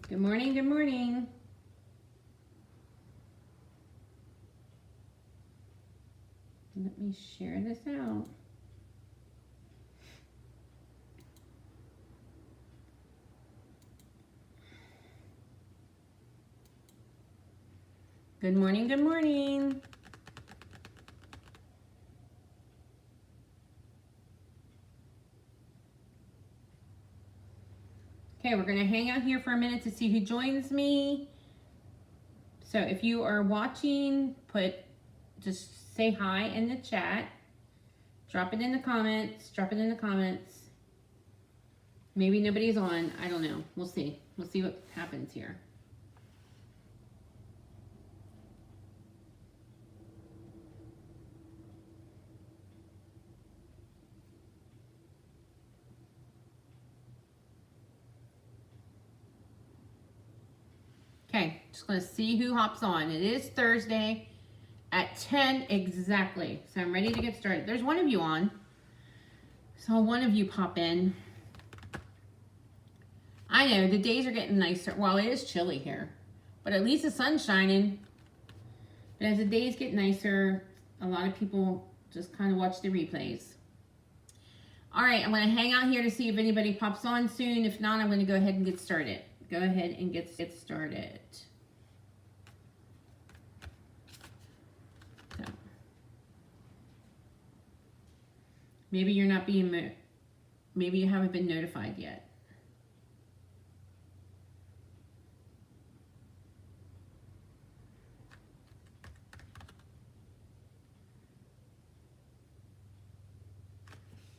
Good morning, good morning. Let me share this out. Good morning, good morning. Okay, we're going to hang out here for a minute to see who joins me. So if you are watching, just say hi in the chat. Drop it in the comments. Drop it in the comments. Maybe nobody's on. I don't know. We'll see. We'll see what happens here. Okay, just going to see who hops on. It is Thursday at 10 exactly. So I'm ready to get started. There's one of you on. So one of you pop in. I know the days are getting nicer. Well, it is chilly here, but at least the sun's shining. But as the days get nicer, a lot of people just kind of watch the replays. All right, I'm going to hang out here to see if anybody pops on soon. If not, I'm going to go ahead and get started. Go ahead and get started. So, maybe you're not being, maybe you haven't been notified yet.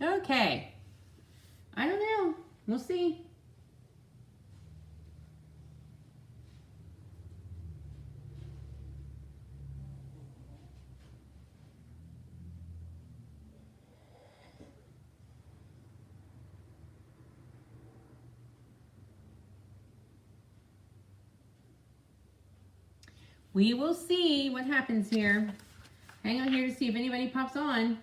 Okay. I don't know. We'll see. We will see what happens here. Hang on here to see if anybody pops on.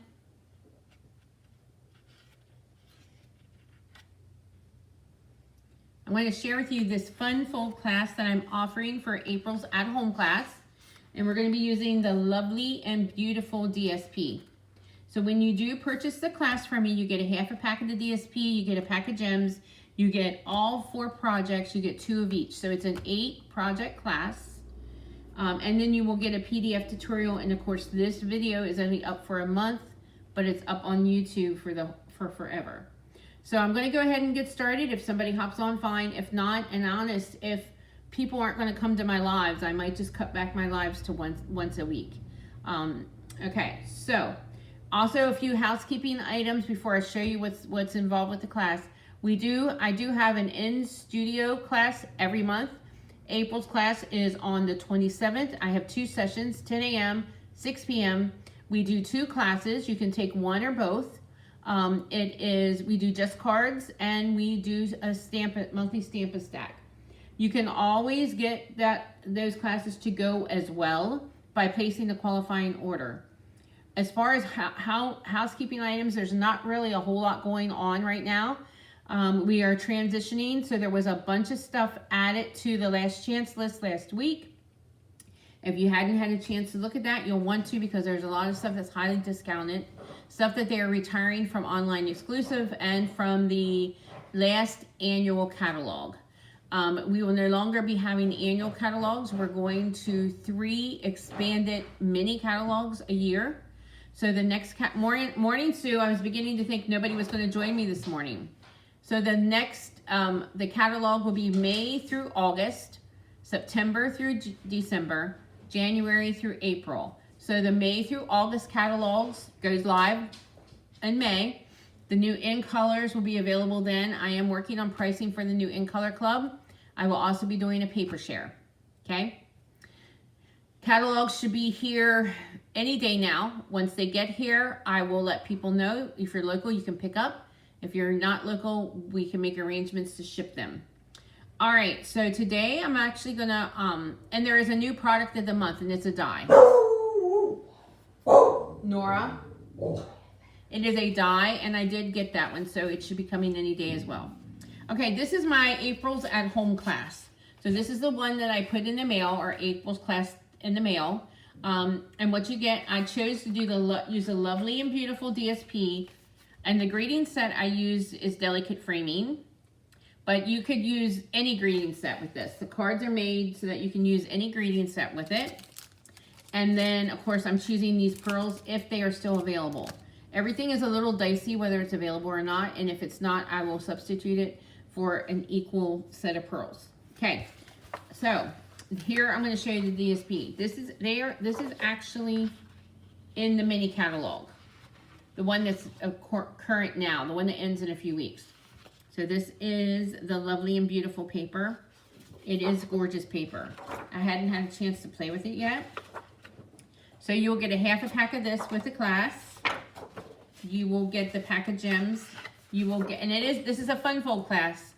I'm going to share with you this fun fold class that I'm offering for April's at-home class. And we're going to be using the lovely and beautiful DSP. So when you do purchase the class from me, you get a half a pack of the DSP, you get a pack of gems, you get all 4 projects, you get 2 of each. So it's an 8-project class. And then you will get a PDF tutorial. And of course, this video is only up for a month, but it's up on YouTube for forever. So I'm going to go ahead and get started. If somebody hops on, fine. If not, and honest, if people aren't going to come to my lives, I might just cut back my lives to once a week. Okay, so also a few housekeeping items before I show you what's involved with the class. I do have an in-studio class every month. April's class is on the 27th. I have 2 sessions, 10 a.m., 6 p.m. We do 2 classes. You can take one or both. We do just cards, and we do a monthly Stamp a Stack. You can always get those classes to go as well by placing the qualifying order. As far as housekeeping items, there's not really a whole lot going on right now. We are transitioning, so there was a bunch of stuff added to the last chance list last week. If you hadn't had a chance to look at that, you'll want to, because there's a lot of stuff that's highly discounted, stuff that they are retiring from online exclusive and from the last annual catalog. We will no longer be having annual catalogs. We're going to 3 expanded mini catalogs a year. So the next morning, Sue, I was beginning to think nobody was going to join me this morning. So the next, the catalog will be May through August, September through December, January through April. So the May through August catalogs goes live in May. The new in colors will be available then. I am working on pricing for the new in color club. I will also be doing a paper share, okay? Catalogs should be here any day now. Once they get here, I will let people know. If you're local, you can pick up. If you're not local, we can make arrangements to ship them. All right, so today I'm actually gonna, and there is a new product of the month, and it's a die. Nora, it is a die, and I did get that one, so it should be coming any day as well. Okay, this is my April's at home class. So this is the one that I put in the mail, or April's class in the mail. And what you get, I chose to do use the Lovely and Beautiful DSP, and the greeting set I use is Delicate Framing. But you could use any greeting set with this. The cards are made so that you can use any greeting set with it. And then, of course, I'm choosing these pearls if they are still available. Everything is a little dicey whether it's available or not, and if it's not, I will substitute it for an equal set of pearls. Okay, so here I'm going to show you the DSP. This is actually in the mini catalog, the one that's current now, the one that ends in a few weeks. So this is the Lovely and Beautiful paper. It is gorgeous paper. I hadn't had a chance to play with it yet. So you will get a half a pack of this with the class. You will get the pack of gems. You will get, and this is a fun fold class.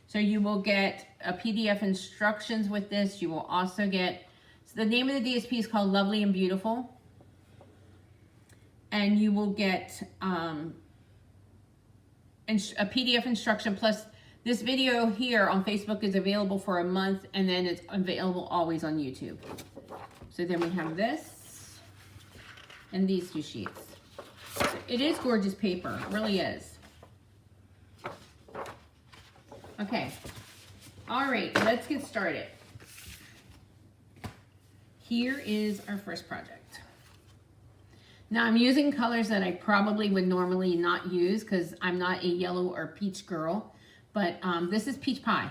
So you will get a PDF instructions with this. You will also get, so the name of the DSP is called Lovely and Beautiful. And you will get a PDF instruction, plus this video here on Facebook is available for a month, and then it's available always on YouTube. So then we have this and these two sheets. It is gorgeous paper, it really is. Okay, all right, let's get started. Here is our first project. Now I'm using colors that I probably would normally not use because I'm not a yellow or peach girl, but this is Peach Pie.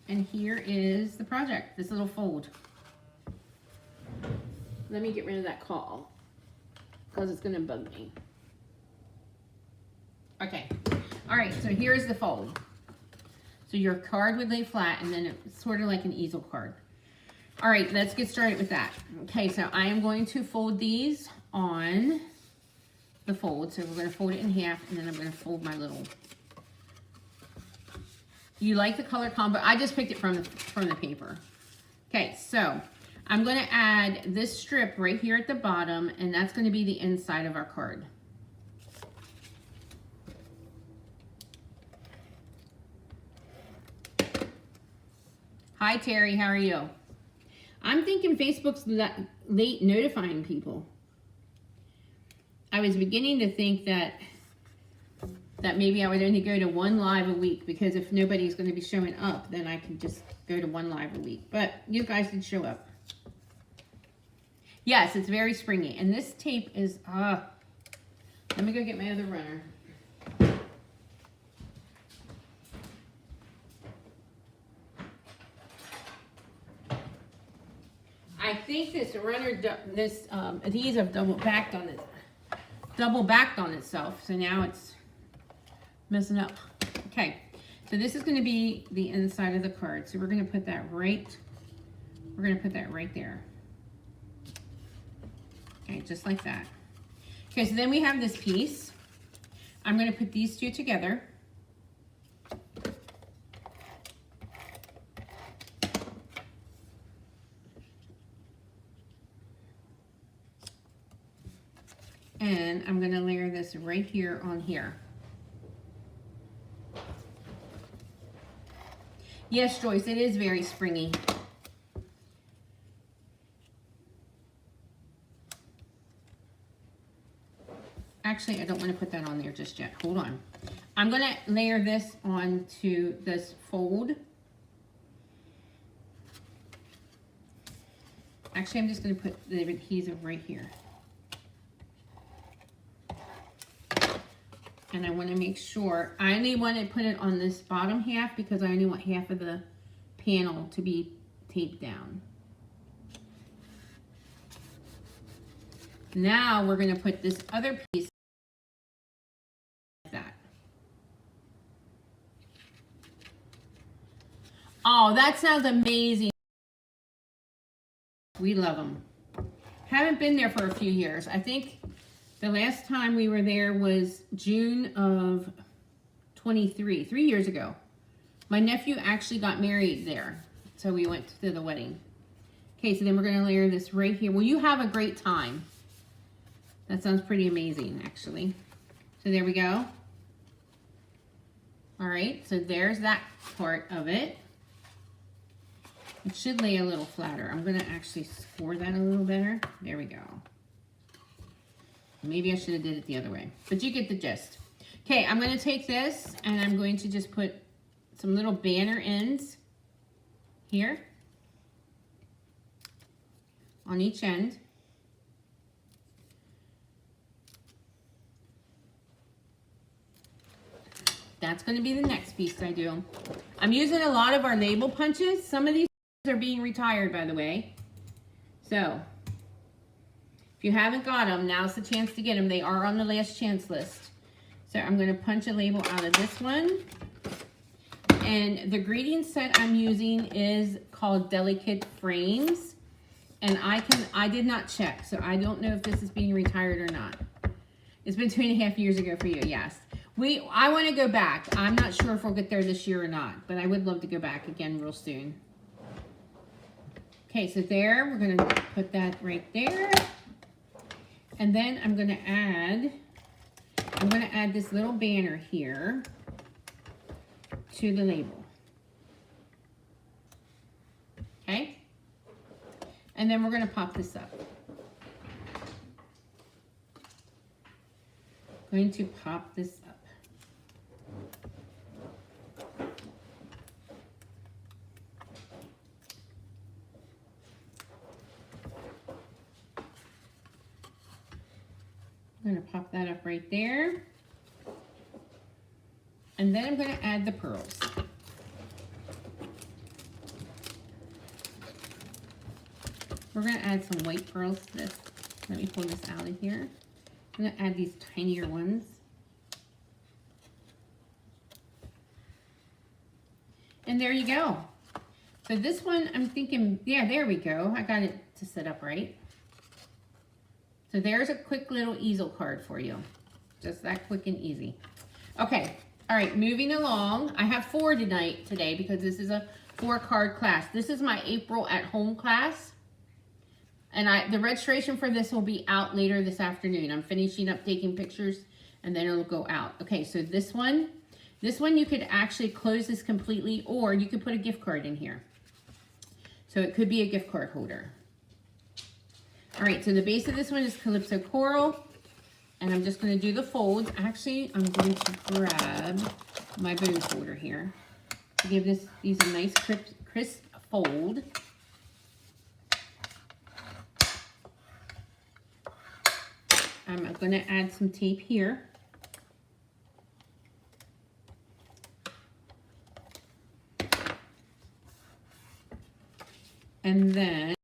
And here is the project, this little fold. Let me get rid of that call because it's gonna bug me. Okay, all right, so here's the fold. So your card would lay flat, and then it's sort of like an easel card. All right, let's get started with that. Okay, so I am going to fold these on the fold. So we're going to fold it in half, and then I'm going to fold my little. You like the color combo? I just picked it from the paper. Okay, so I'm going to add this strip right here at the bottom, and that's going to be the inside of our card. Hi, Terry. How are you? I'm thinking Facebook's late notifying people. I was beginning to think that maybe I would only go to 1 live a week, because if nobody's going to be showing up, then I can just go to 1 live a week. But you guys did show up. Yes, it's very springy. And this tape is, let me go get my other runner. I think this runner, adhesive double backed on itself, so now it's messing up. Okay, so this is going to be the inside of the card. So we're going to put that right there. Okay, just like that. Okay, so then we have this piece. I'm going to put these two together. And I'm going to layer this right here on here. Yes, Joyce, it is very springy. Actually, I don't want to put that on there just yet. Hold on. I'm going to layer this onto this fold. Actually, I'm just going to put the adhesive right here. And I want to make sure, I only want to put it on this bottom half because I only want half of the panel to be taped down. Now we're going to put this other piece like that. Oh, that sounds amazing. We love them. Haven't been there for a few years. I think the last time we were there was June of 23, 3 years ago. My nephew actually got married there, so we went to the wedding. Okay, so then we're going to layer this right here. Well, you have a great time. That sounds pretty amazing, actually. So there we go. All right, so there's that part of it. It should lay a little flatter. I'm gonna actually score that a little better. There we go. Maybe I should have did it the other way, but you get the gist. Okay, I'm gonna take this and I'm going to just put some little banner ends here on each end. That's going to be the next piece I do. I'm using a lot of our label punches. Some of these are being retired, by the way. So, if you haven't got them, now's the chance to get them. They are on the last chance list. So I'm going to punch a label out of this one. And the greeting set I'm using is called Delicate Frames. And I did not check, so I don't know if this is being retired or not. It's been 2.5 years ago for you, yes. I want to go back. I'm not sure if we'll get there this year or not, but I would love to go back again real soon. Okay, so there, we're going to put that right there. And then I'm going to add this little banner here to the label. Okay? And then we're going to pop this up. Going to pop this up. I'm going to pop that up right there. And then I'm going to add the pearls. We're going to add some white pearls to this. Let me pull this out of here. I'm going to add these tinier ones. And there you go. So this one, I'm thinking, yeah, there we go. I got it to set up right. So there's a quick little easel card for you. Just that quick and easy. Okay, all right, moving along. I have 4 today because this is a 4-card class. This is my April at home class. And the registration for this will be out later this afternoon. I'm finishing up taking pictures and then it'll go out. Okay, so this one you could actually close this completely, or you could put a gift card in here. So it could be a gift card holder. All right, so the base of this one is Calypso Coral, and I'm just going to do the folds. Actually, I'm going to grab my bone folder here to give these a nice crisp fold. I'm going to add some tape here. And then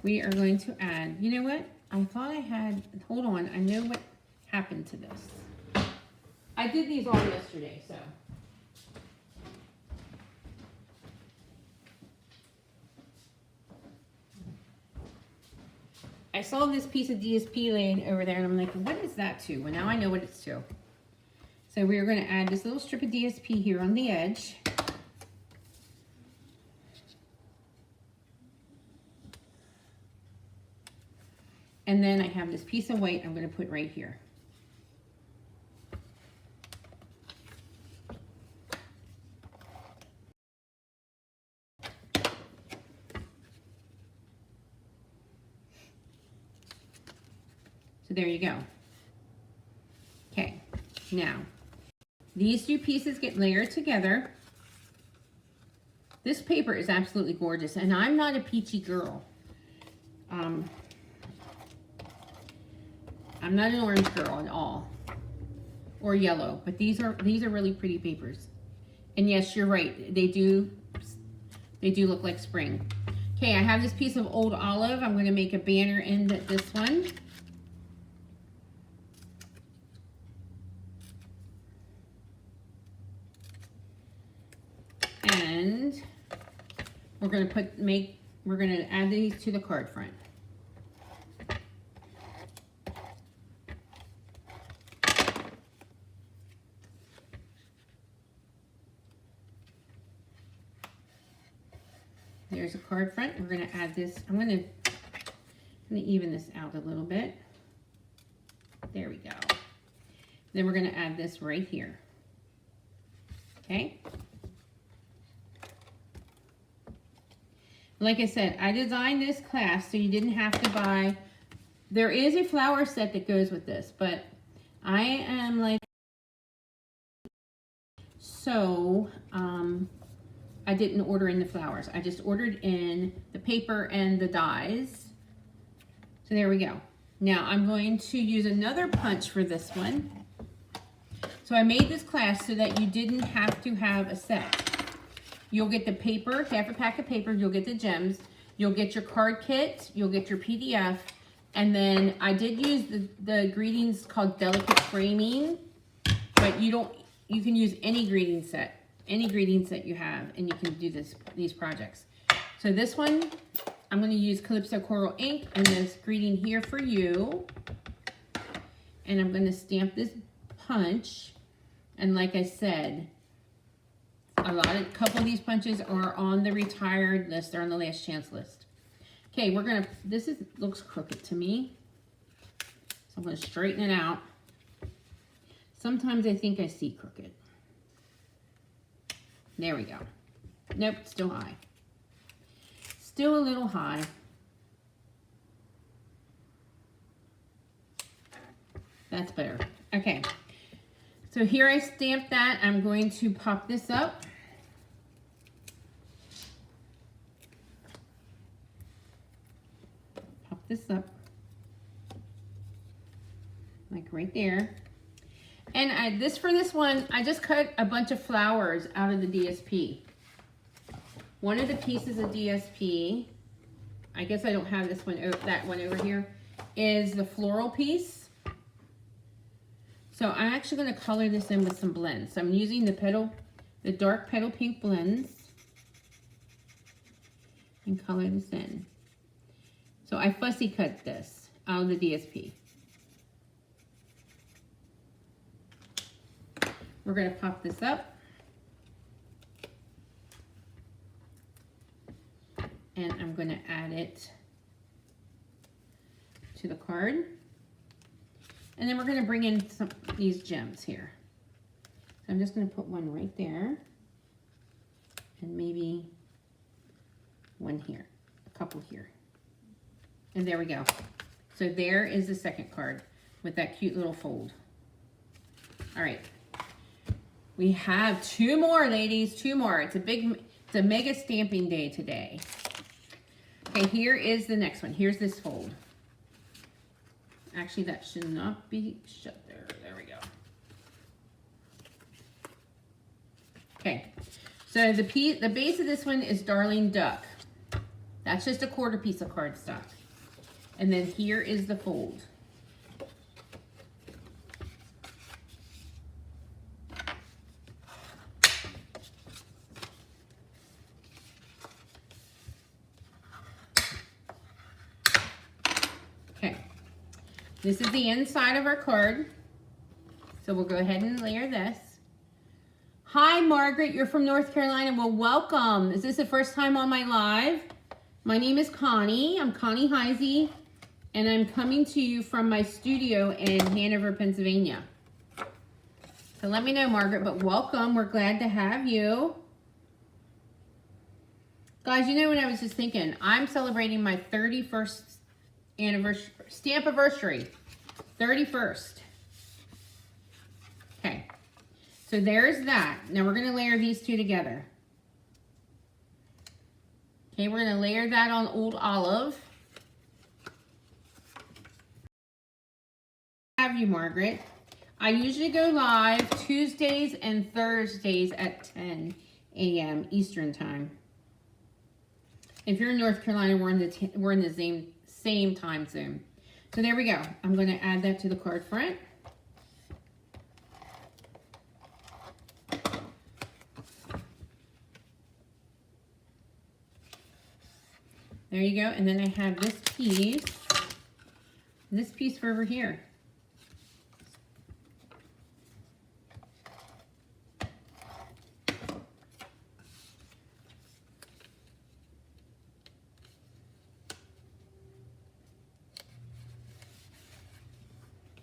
we are going to add, you know what? I thought I had, hold on, I know what happened to this. I did these all yesterday, so. I saw this piece of DSP laying over there and I'm like, what is that to? Well, now I know what it's to. So we're going to add this little strip of DSP here on the edge. And then I have this piece of white I'm going to put right here. So there you go. Okay, now these 2 pieces get layered together. This paper is absolutely gorgeous, and I'm not a peachy girl. I'm not an orange girl at all, or yellow, but these are really pretty papers. And yes, you're right, they do look like spring. Okay, I have this piece of old olive. I'm going to make a banner end at this one. And we're going to add these to the card front. There's a card front. We're going to add this. I'm going to even this out a little bit. There we go. Then we're going to add this right here. Okay. Like I said, I designed this class so you didn't have to buy. There is a flower set that goes with this, but I am like, so I didn't order in the flowers. I just ordered in the paper and the dies. So there we go. Now I'm going to use another punch for this one. So I made this class so that you didn't have to have a set. You'll get the paper, half a pack of paper, you'll get the gems, you'll get your card kit, you'll get your PDF, and then I did use the greetings called Delicate Framing, but you can use any greeting set you have, and you can do these projects. So this one, I'm going to use Calypso Coral ink and this greeting here for you, and I'm going to stamp this punch. And like I said, a couple of these punches are on the retired list. They're on the last chance list. Okay, looks crooked to me. So I'm going to straighten it out. Sometimes I think I see crooked. There we go. Nope, still high. Still a little high. That's better. Okay. So here I stamped that. I'm going to pop this up. Pop this up. Like right there. And for this one, I just cut a bunch of flowers out of the DSP. One of the pieces of DSP, I guess I don't have this one, that one over here, is the floral piece. So I'm actually going to color this in with some blends. So I'm using the dark petal pink blends and color this in. So I fussy cut this out of the DSP. We're going to pop this up. And I'm going to add it to the card. And then we're going to bring in these gems here. So I'm just going to put one right there. And maybe one here. A couple here. And there we go. So there is the second card with that cute little fold. All right. We have two more, ladies. Two more. It's a mega stamping day today. Okay, here is the next one. Here's this fold. Actually, that should not be shut there. There we go. Okay, so the base of this one is Darling Duck. That's just a quarter piece of cardstock. And then here is the fold. This is the inside of our card. So we'll go ahead and layer this. Hi, Margaret, you're from North Carolina. Well, welcome. Is this the first time on my live? My name is Connie. I'm Connie Heisey, and I'm coming to you from my studio in Hanover, Pennsylvania. So let me know, Margaret, but welcome. We're glad to have you. Guys, you know what I was just thinking? I'm celebrating my 31st anniversary, stamp-iversary, 31st. Okay, so there's that. Now we're gonna layer these two together. Okay, we're gonna layer that on Old Olive. Have you, Margaret? I usually go live Tuesdays and Thursdays at 10 a.m. Eastern time. If you're in North Carolina, we're in the same time zone. So there we go. I'm going to add that to the card front. There you go. And then I have this piece for over here.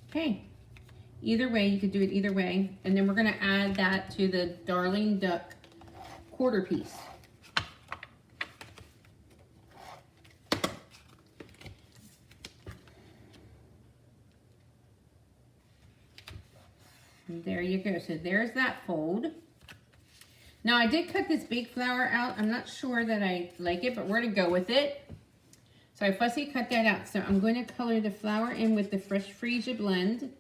Okay, either way, you could do it either way. And then we're gonna add that to the Darling Duck quarter piece. And there you go. So there's that fold. Now I did cut this big flower out. I'm not sure that I like it, but we're gonna go with it. So I fussy cut that out. So I'm going to color the flower in with the Fresh Freesia blend.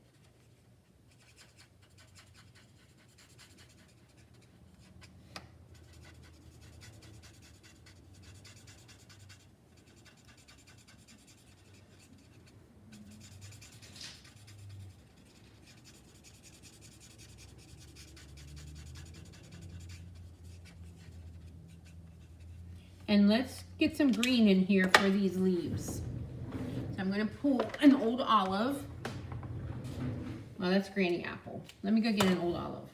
And let's get some green in here for these leaves. So I'm gonna pull an old olive. Well, that's Granny Apple. Let me go get an old olive.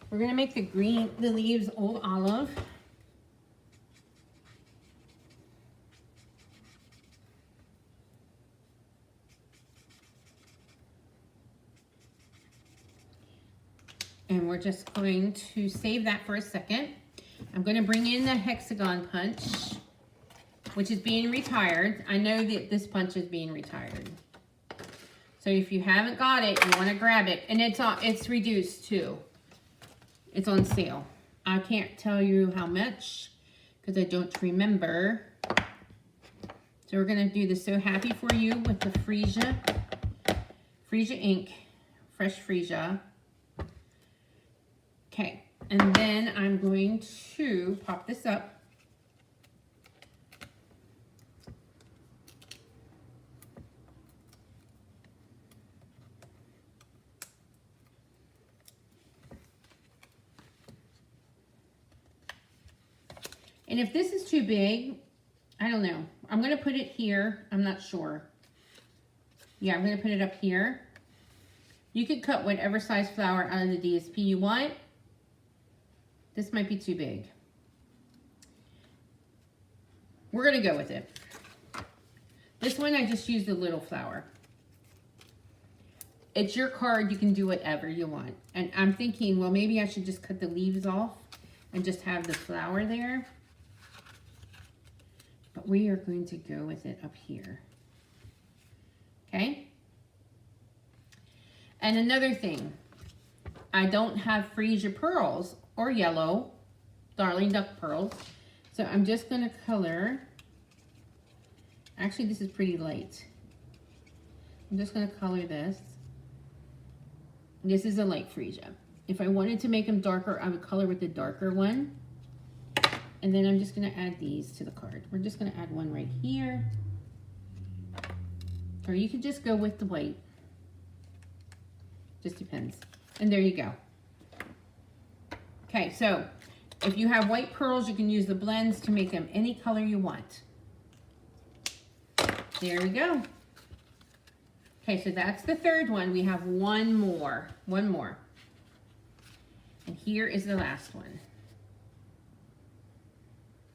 We're gonna make the leaves old olive. And we're just going to save that for a second. I'm going to bring in the hexagon punch, which is being retired. I know that this punch is being retired. So if you haven't got it, you want to grab it. And it's reduced too. It's on sale. I can't tell you how much because I don't remember. So we're going to do the So Happy For You with the Freesia ink, Fresh Freesia. Okay, and then I'm going to pop this up. And if this is too big, I don't know. I'm going to put it here. I'm not sure. Yeah, I'm going to put it up here. You could cut whatever size flower out of the DSP you want. This might be too big. We're gonna go with it. This one I just used a little flower. It's your card, you can do whatever you want. And I'm thinking, well, maybe I should just cut the leaves off and just have the flower there. But we are going to go with it up here. Okay? And another thing, I don't have Freesia pearls or yellow Darling Duck pearls. So I'm just going to color. Actually, this is pretty light. I'm just going to color this. This is a light Freesia. If I wanted to make them darker, I would color with the darker one. And then I'm just going to add these to the card. We're just going to add one right here. Or you could just go with the white. Just depends. And there you go. Okay, so if you have white pearls, you can use the blends to make them any color you want. There we go. Okay, so that's the third one. We have one more. And here is the last one.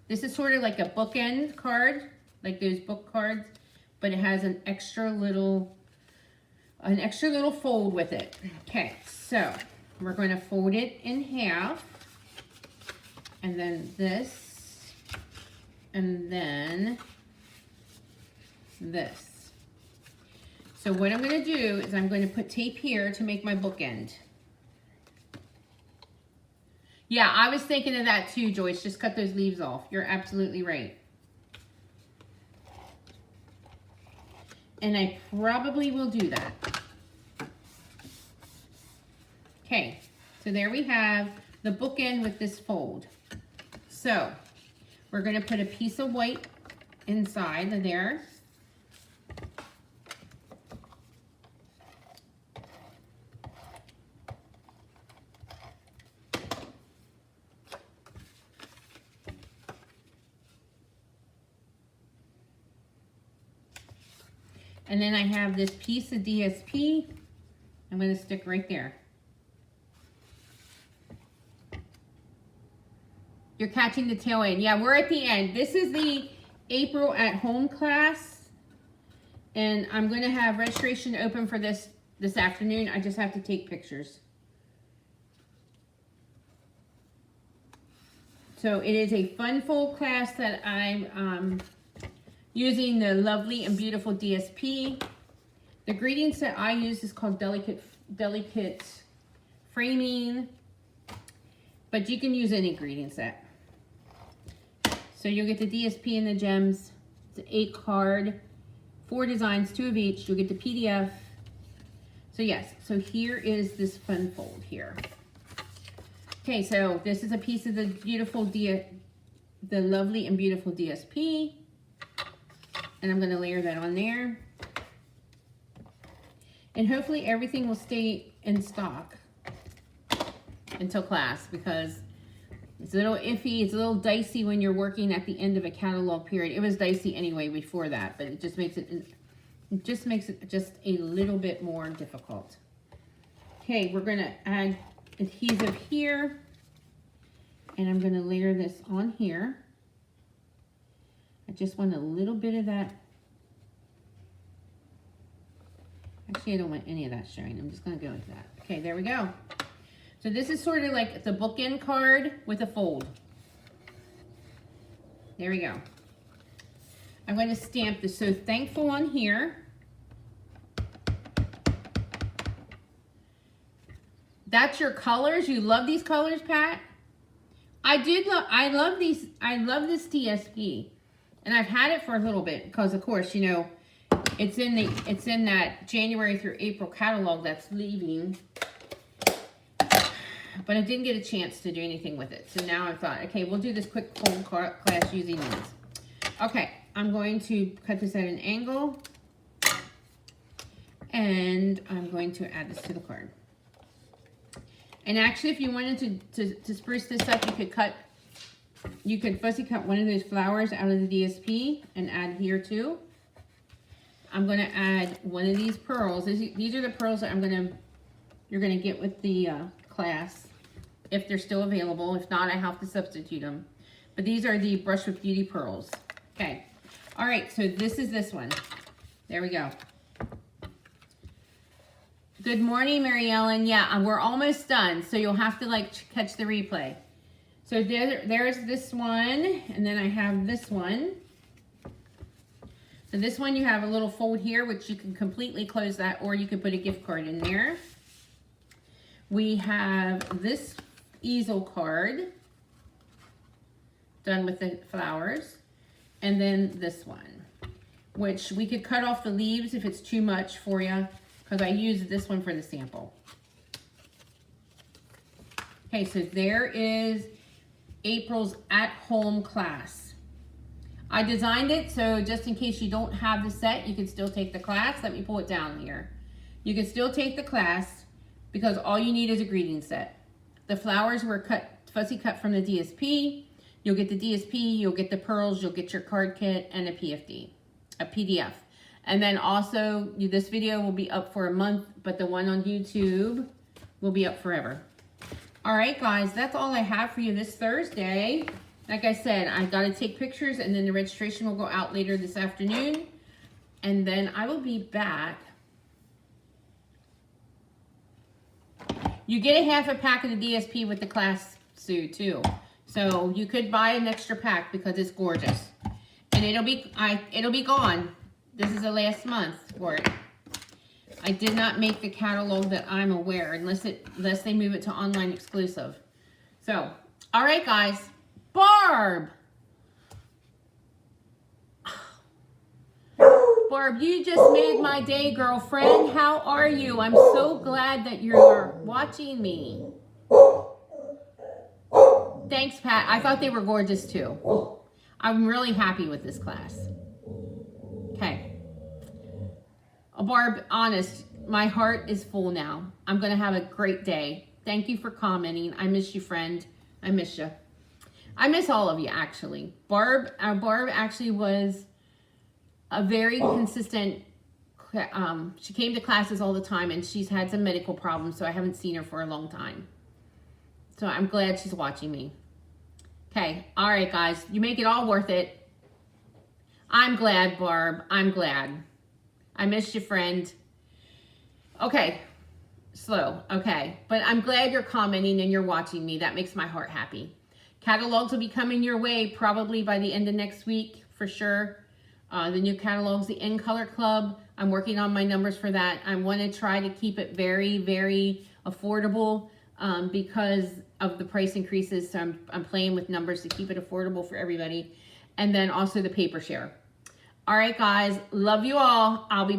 This is sort of like a bookend card, like those book cards, but it has an extra little fold with it. Okay, so we're going to fold it in half, and then this, and then this. So what I'm going to do is I'm going to put tape here to make my bookend. Yeah, I was thinking of that too, Joyce. Just cut those leaves off. You're absolutely right. And I probably will do that. Okay, so there we have the bookend with this fold. So we're going to put a piece of white inside of there. And then I have this piece of DSP. I'm going to stick right there. You're catching the tail end. Yeah, we're at the end. This is the April at Home class. And I'm going to have registration open for this afternoon. I just have to take pictures. So it is a fun fold class that I'm using the Lovely and Beautiful DSP. The greeting set I use is called Delicate Framing, but you can use any greeting set. So you'll get the DSP and the gems. It's an 8 card, 4 designs, 2 of each. You'll get the PDF. So yes, so here is this fun fold here. Okay, so this is a piece of the Lovely and Beautiful DSP. And I'm gonna layer that on there. And hopefully everything will stay in stock until class, because it's a little iffy, it's a little dicey when you're working at the end of a catalog period. It was dicey anyway before that, but it just makes it just a little bit more difficult. Okay, we're gonna add adhesive here, and I'm gonna layer this on here. I just want a little bit of that. Actually, I don't want any of that showing. I'm just gonna go with that. Okay, there we go. So this is sort of like the bookend card with a fold. There we go. I'm going to stamp the So Thankful on here. That's your colors. You love these colors, Pat? I love these. I love this DSP. And I've had it for a little bit because, of course, you know, it's in that January through April catalog that's leaving. But I didn't get a chance to do anything with it. So now I thought, okay, we'll do this quick fold class using these. Okay, I'm going to cut this at an angle. And I'm going to add this to the card. And actually, if you wanted to spruce this up, you could fussy cut one of those flowers out of the DSP and add here too. I'm going to add one of these pearls. These are the pearls that you're gonna get with the class, if they're still available. If not, I have to substitute them. But these are the Brush with Beauty pearls. Okay. All right, so this is this one. There we go. Good morning, Mary Ellen. Yeah, we're almost done, so you'll have to catch the replay. So there's this one, and then I have this one. So this one, you have a little fold here, which you can completely close that, or you can put a gift card in there. We have this easel card done with the flowers, and then this one, which we could cut off the leaves if it's too much for you, because I used this one for the sample. Okay, so there is April's at-home class. I designed it so just in case you don't have the set, you can still take the class. Let me pull it down here. You can still take the class because all you need is a greeting set. The flowers were fussy cut from the DSP. You'll get the DSP, you'll get the pearls, you'll get your card kit, and a PDF. And then also, this video will be up for a month, but the one on YouTube will be up forever. All right, guys, that's all I have for you this Thursday. Like I said, I got to take pictures, and then the registration will go out later this afternoon. And then I will be back. You get a half a pack of the DSP with the class, Sue, too. So you could buy an extra pack because it's gorgeous. And it'll be gone. This is the last month for it. I did not make the catalog that I'm aware, unless they move it to online exclusive. So, all right, guys. Barb! Barb, you just made my day, girlfriend. How are you? I'm so glad that you're watching me. Thanks, Pat. I thought they were gorgeous, too. I'm really happy with this class. Okay. Barb, honest, my heart is full now. I'm going to have a great day. Thank you for commenting. I miss you, friend. I miss you. I miss all of you, actually. Barb actually was a very consistent, she came to classes all the time, and she's had some medical problems, so I haven't seen her for a long time. So I'm glad she's watching me. Okay, all right, guys. You make it all worth it. I'm glad, Barb. I'm glad. I missed you, friend. Okay, slow. Okay, but I'm glad you're commenting and you're watching me. That makes my heart happy. Catalogs will be coming your way probably by the end of next week for sure. The new catalogs, the In Color Club, I'm working on my numbers for that. I want to try to keep it very, very affordable because of the price increases. So I'm playing with numbers to keep it affordable for everybody. And then also the paper share. All right, guys, love you all. I'll be